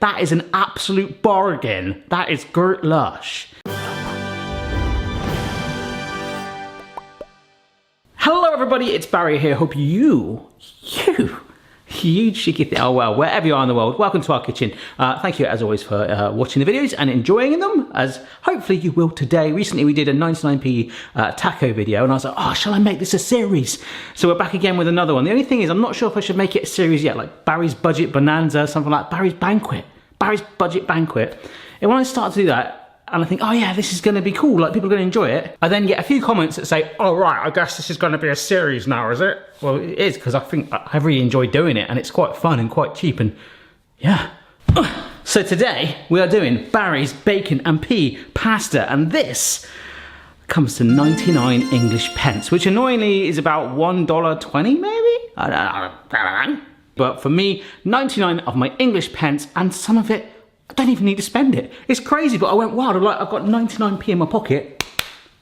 That is an absolute bargain. That is Gert lush. Hello everybody, it's Barry here. Hope you cheeky thing, oh well, wherever you are in the world, welcome to our kitchen. Thank you as always for watching the videos and enjoying them, as hopefully you will today. Recently we did a 99p taco video and I was like, oh, shall I make this a series? So we're back again with another one. The only thing is, I'm not sure if I should make it a series yet, like Barry's Budget Bonanza, something like Barry's Budget Banquet. And when I start to do that, and I think, oh yeah, this is going to be cool, like people are going to enjoy it, I then get a few comments that say, oh right, I guess this is going to be a series now, is it? Well, it is, because I think I really enjoy doing it and it's quite fun and quite cheap and yeah. So today we are doing Barry's bacon and pea pasta, and this comes to 99 English pence, which annoyingly is about $1.20 maybe? I don't know. But for me, 99 of my English pence, and some of it I don't even need to spend it. It's crazy, but I went wild. I'm like, I've got 99p in my pocket,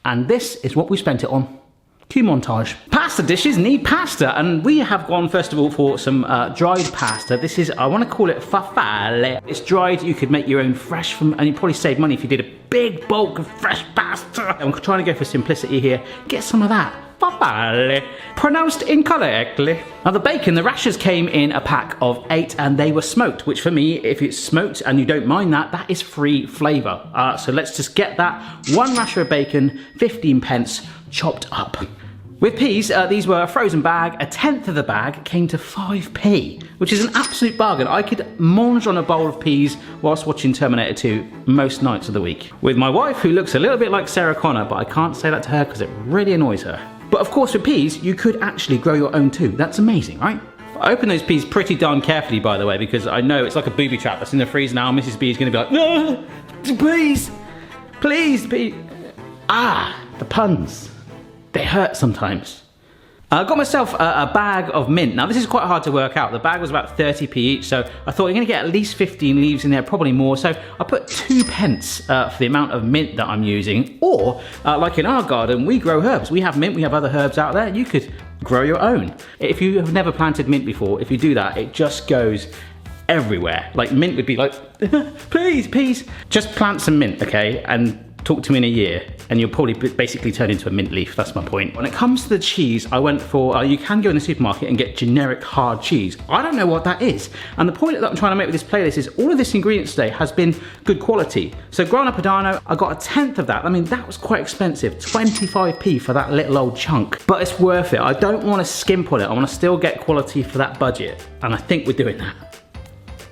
and this is what we spent it on. Cue montage. Pasta dishes need pasta, and we have gone first of all for some dried pasta. This is, I want to call it farfalle. It's dried. You could make your own fresh from, and you'd probably save money if you did a big bulk of fresh pasta. I'm trying to go for simplicity here. Get some of that. Farfalle. Pronounced incorrectly. Now the bacon, the rashers came in a pack of 8 and they were smoked, which for me, if it's smoked and you don't mind that, that is free flavour. So let's just get that. One rasher of bacon, 15 pence, chopped up. With peas, these were a frozen bag. A tenth of the bag came to 5p, which is an absolute bargain. I could munch on a bowl of peas whilst watching Terminator 2 most nights of the week. With my wife, who looks a little bit like Sarah Connor, but I can't say that to her because it really annoys her. But of course with peas, you could actually grow your own too. That's amazing, right? I open those peas pretty darn carefully, by the way, because I know it's like a booby trap that's in the freezer now. Mrs. B is going to be like, no, please, pea. Ah, the puns. They hurt sometimes. I got myself a bag of mint. Now this is quite hard to work out. The bag was about 30p each, so I thought you're gonna get at least 15 leaves in there, probably more. So I put 2 pence for the amount of mint that I'm using. Or, like in our garden, we grow herbs. We have mint, we have other herbs out there. You could grow your own. If you have never planted mint before, if you do that, it just goes everywhere. Like mint would be like, please. Just plant some mint, okay? And talk to me in a year and you'll probably basically turn into a mint leaf. That's my point. When it comes to the cheese, I went for, you can go in the supermarket and get generic hard cheese. I don't know what that is. And the point that I'm trying to make with this playlist is all of this ingredients today has been good quality. So Grana Padano, I got a tenth of that. I mean, that was quite expensive, 25p for that little old chunk, but it's worth it. I don't want to skimp on it. I want to still get quality for that budget. And I think we're doing that.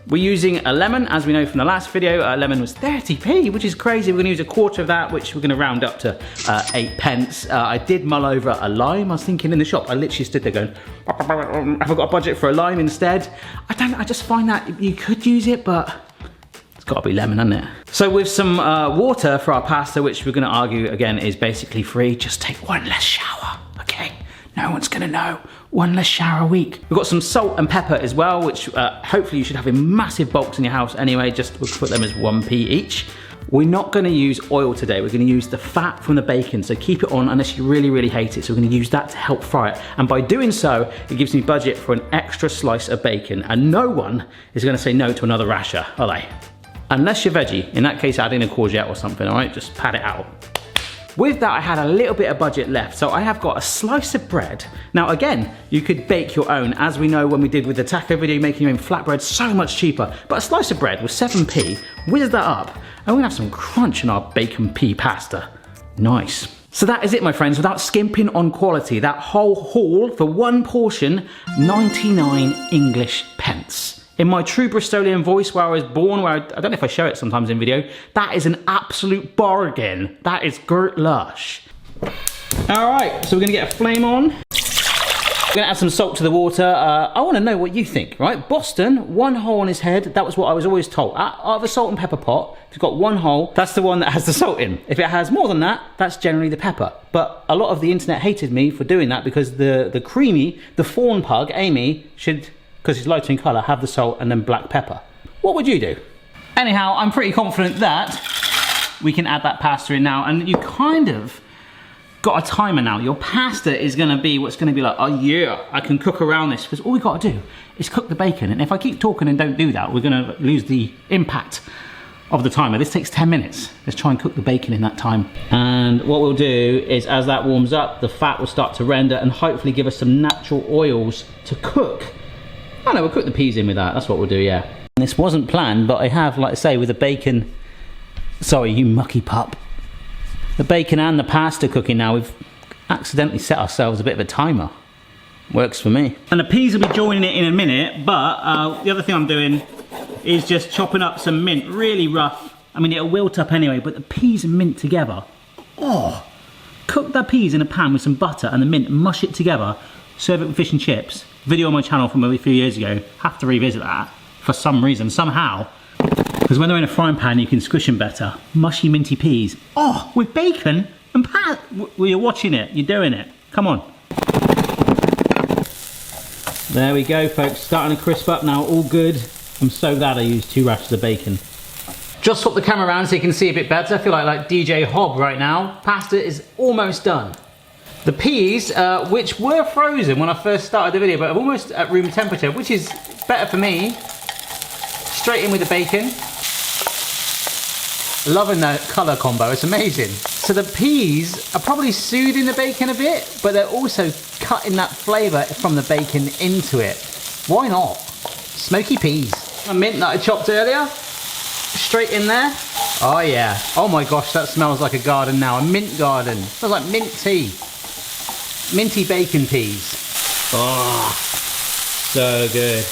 We're using a lemon, as we know from the last video. Lemon was 30p, which is crazy. We're gonna use a quarter of that, which we're gonna round up to 8 pence. I did mull over a lime. I was thinking in the shop, I literally stood there going, have I got a budget for a lime instead? I just find that you could use it, but it's gotta be lemon, hasn't it? So with some water for our pasta, which we're gonna argue again is basically free, just take one less shower, okay? No one's gonna know. One less shower a week. We've got some salt and pepper as well, which hopefully you should have in massive bulks in your house anyway. Just we'll put them as 1p each. We're not gonna use oil today. We're gonna use the fat from the bacon. So keep it on unless you really hate it. So we're gonna use that to help fry it. And by doing so, it gives me budget for an extra slice of bacon. And no one is gonna say no to another rasher, are they? Unless you're veggie. In that case, add in a courgette or something, all right? Just pad it out. With that, I had a little bit of budget left, so I have got a slice of bread. Now again, you could bake your own. As we know when we did with the taco video, making your own flatbread, so much cheaper. But a slice of bread was 7p, whiz that up, and we're gonna have some crunch in our bacon pea pasta. Nice. So that is it, my friends, without skimping on quality. That whole haul for one portion, 99 English pence. In my true Bristolian voice, where I was born, where I don't know if I show it sometimes in video, that is an absolute bargain. That is Gert lush. All right, so we're gonna get a flame on. We're gonna add some salt to the water. I wanna know what you think, right? Boston, 1 hole on his head. That was what I was always told. Out of a salt and pepper pot, if you've got 1 hole, that's the one that has the salt in. If it has more than that, that's generally the pepper. But a lot of the internet hated me for doing that because the creamy, the fawn pug, Amy, should, because it's lighter in colour, have the salt and then black pepper. What would you do? Anyhow, I'm pretty confident that we can add that pasta in now, and you kind of got a timer now. Your pasta is gonna be what's gonna be like, oh yeah, I can cook around this, because all we gotta do is cook the bacon. And if I keep talking and don't do that, we're gonna lose the impact of the timer. This takes 10 minutes. Let's try and cook the bacon in that time. And what we'll do is, as that warms up, the fat will start to render and hopefully give us some natural oils to cook. Oh no, we'll cook the peas in with that. That's what we'll do, yeah. And this wasn't planned, but I have, like I say, with the bacon, sorry, you mucky pup. The bacon and the pasta cooking now, we've accidentally set ourselves a bit of a timer. Works for me. And the peas will be joining it in a minute, but the other thing I'm doing is just chopping up some mint, really rough. I mean, it'll wilt up anyway, but the peas and mint together. Oh, cook the peas in a pan with some butter and the mint, mush it together, serve it with fish and chips. Video on my channel from a few years ago. Have to revisit that for some reason, somehow. Because when they're in a frying pan, you can squish them better. Mushy, minty peas. Oh, with bacon and pat. Well, you're watching it, you're doing it. Come on. There we go, folks. Starting to crisp up now, all good. I'm so glad I used 2 rashers of bacon. Just swap the camera around so you can see a bit better. I feel like DJ Hobb right now. Pasta is almost done. The peas, which were frozen when I first started the video, but are almost at room temperature, which is better for me. Straight in with the bacon. Loving the colour combo, it's amazing. So the peas are probably soothing the bacon a bit, but they're also cutting that flavour from the bacon into it. Why not? Smoky peas. A mint that I chopped earlier, straight in there. Oh yeah, oh my gosh, that smells like a garden now, a mint garden. Smells like mint tea. Minty bacon peas. Oh, so good.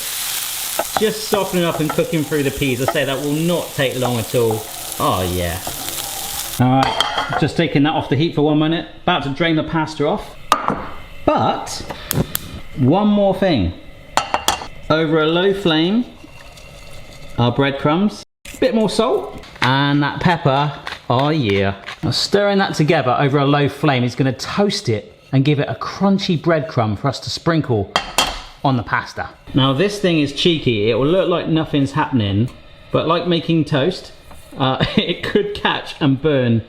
Just softening up and cooking through the peas. I say that will not take long at all. Oh yeah. All right, just taking that off the heat for 1 minute. About to drain the pasta off. But, one more thing. Over a low flame, our breadcrumbs, a bit more salt, and that pepper, oh yeah. Now stirring that together over a low flame is gonna toast it and give it a crunchy breadcrumb for us to sprinkle on the pasta. Now this thing is cheeky. It will look like nothing's happening, but like making toast, it could catch and burn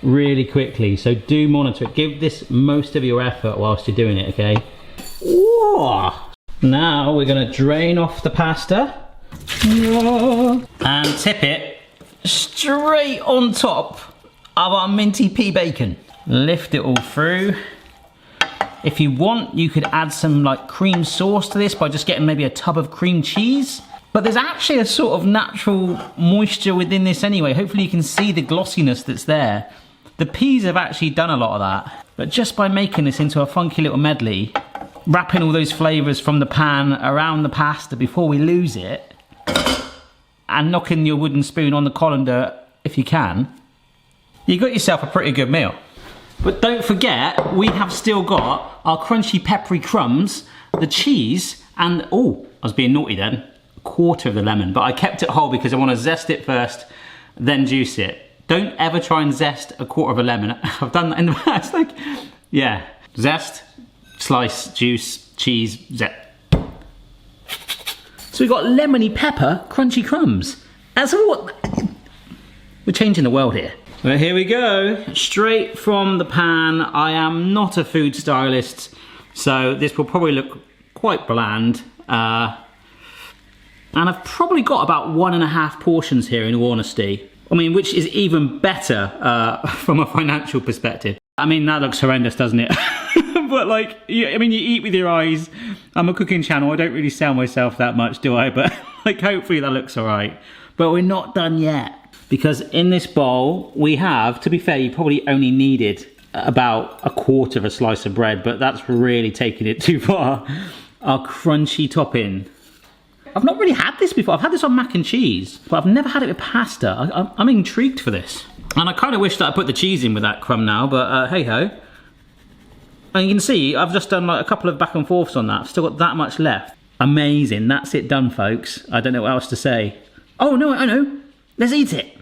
really quickly. So do monitor it. Give this most of your effort whilst you're doing it, okay? Whoa. Now we're gonna drain off the pasta and tip it straight on top of our minty pea bacon. Lift it all through. If you want, you could add some like cream sauce to this by just getting maybe a tub of cream cheese. But there's actually a sort of natural moisture within this anyway. Hopefully you can see the glossiness that's there. The peas have actually done a lot of that. But just by making this into a funky little medley, wrapping all those flavours from the pan around the pasta before we lose it, and knocking your wooden spoon on the colander if you can, you got yourself a pretty good meal. But don't forget, we have still got our crunchy peppery crumbs, the cheese, and, oh, I was being naughty then, a quarter of the lemon. But I kept it whole because I want to zest it first, then juice it. Don't ever try and zest a quarter of a lemon. I've done that in the past. Like, yeah, zest, slice, juice, cheese, zest. So we've got lemony pepper, crunchy crumbs. That's what, we're changing the world here. Well, here we go, straight from the pan. I am not a food stylist, so this will probably look quite bland. And I've probably got about 1.5 portions here, in all honesty. I mean, which is even better from a financial perspective. I mean, that looks horrendous, doesn't it? But like, I mean, you eat with your eyes. I'm a cooking channel, I don't really sell myself that much, do I? But like, hopefully that looks all right. But we're not done yet. Because in this bowl, we have, to be fair, you probably only needed about a quarter of a slice of bread, but that's really taking it too far. Our crunchy topping. I've not really had this before. I've had this on mac and cheese, but I've never had it with pasta. I'm intrigued for this. And I kind of wish that I put the cheese in with that crumb now, but hey ho. And you can see, I've just done like a couple of back and forths on that. I've still got that much left. Amazing, that's it done, folks. I don't know what else to say. Oh no, I know. Let's eat it.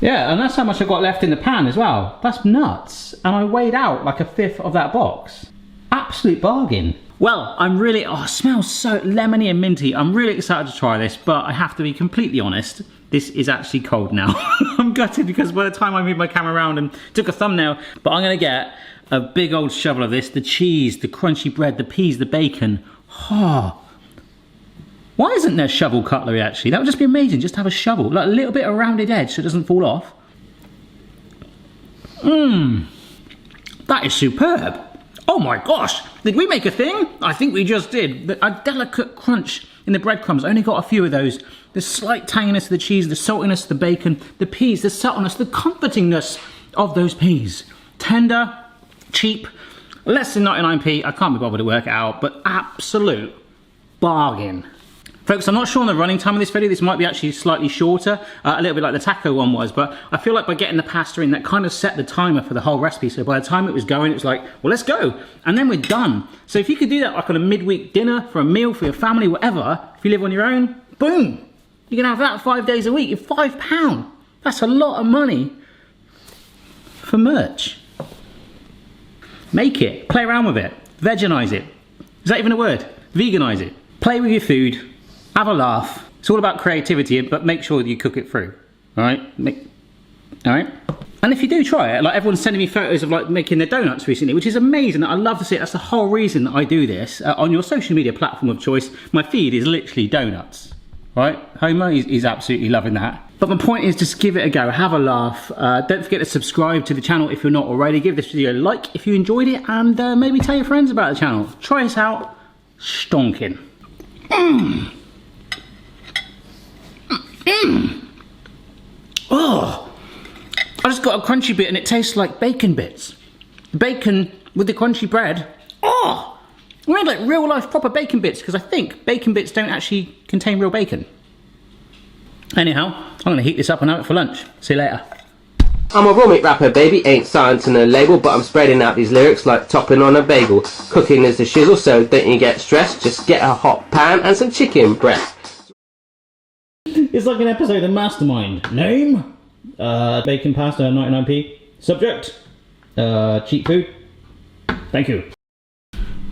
Yeah, and that's how much I've got left in the pan as well. That's nuts. And I weighed out like 1/5 of that box. Absolute bargain. Well, I'm really, oh, it smells so lemony and minty. I'm really excited to try this, but I have to be completely honest. This is actually cold now. I'm gutted because by the time I moved my camera around and took a thumbnail, but I'm gonna get a big old shovel of this, the cheese, the crunchy bread, the peas, the bacon. Oh. Why isn't there shovel cutlery actually? That would just be amazing, just to have a shovel, like a little bit of rounded edge so it doesn't fall off. Mmm, that is superb. Oh my gosh, did we make a thing? I think we just did. A delicate crunch in the breadcrumbs, I only got a few of those. The slight tanginess of the cheese, the saltiness of the bacon, the peas, the subtleness, the comfortingness of those peas. Tender, cheap, less than 99p, I can't be bothered to work it out, but absolute bargain. Folks, I'm not sure on the running time of this video. This might be actually slightly shorter, a little bit like the taco one was, but I feel like by getting the pasta in, that kind of set the timer for the whole recipe. So by the time it was going, it was like, well, let's go. And then we're done. So if you could do that like on a midweek dinner, for a meal, for your family, whatever, if you live on your own, boom. You can have that 5 days a week. You're £5. That's a lot of money for merch. Make it, play around with it, veganize it. Is that even a word? Veganize it. Play with your food. Have a laugh. It's all about creativity, but make sure that you cook it through. All right? All right? And if you do try it, like everyone's sending me photos of like making their donuts recently, which is amazing. I love to see it. That's the whole reason that I do this. On your social media platform of choice, my feed is literally donuts. Right? Homer, he's absolutely loving that. But my point is just give it a go. Have a laugh. Don't forget to subscribe to the channel if you're not already. Give this video a like if you enjoyed it, and maybe tell your friends about the channel. Try us out. Stonking. Mmm. Mmm. Oh, I just got a crunchy bit and it tastes like bacon bits. Bacon with the crunchy bread. Oh, we made like real life proper bacon bits, because I think bacon bits don't actually contain real bacon. Anyhow, I'm gonna heat this up and have it for lunch. See you later. I'm a raw meat rapper, baby, ain't signed to no label, but I'm spreading out these lyrics like topping on a bagel. Cooking is the shizzle, so don't you get stressed, just get a hot pan and some chicken breast. It's like an episode of Mastermind. Name? Bacon pasta, 99p. Subject? Cheap food. Thank you.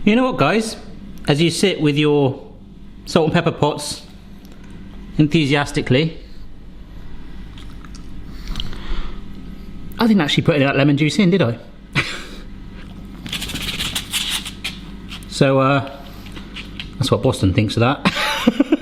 You know what, guys? As you sit with your salt and pepper pots, enthusiastically, I didn't actually put any of that lemon juice in, did I? So, that's what Boston thinks of that.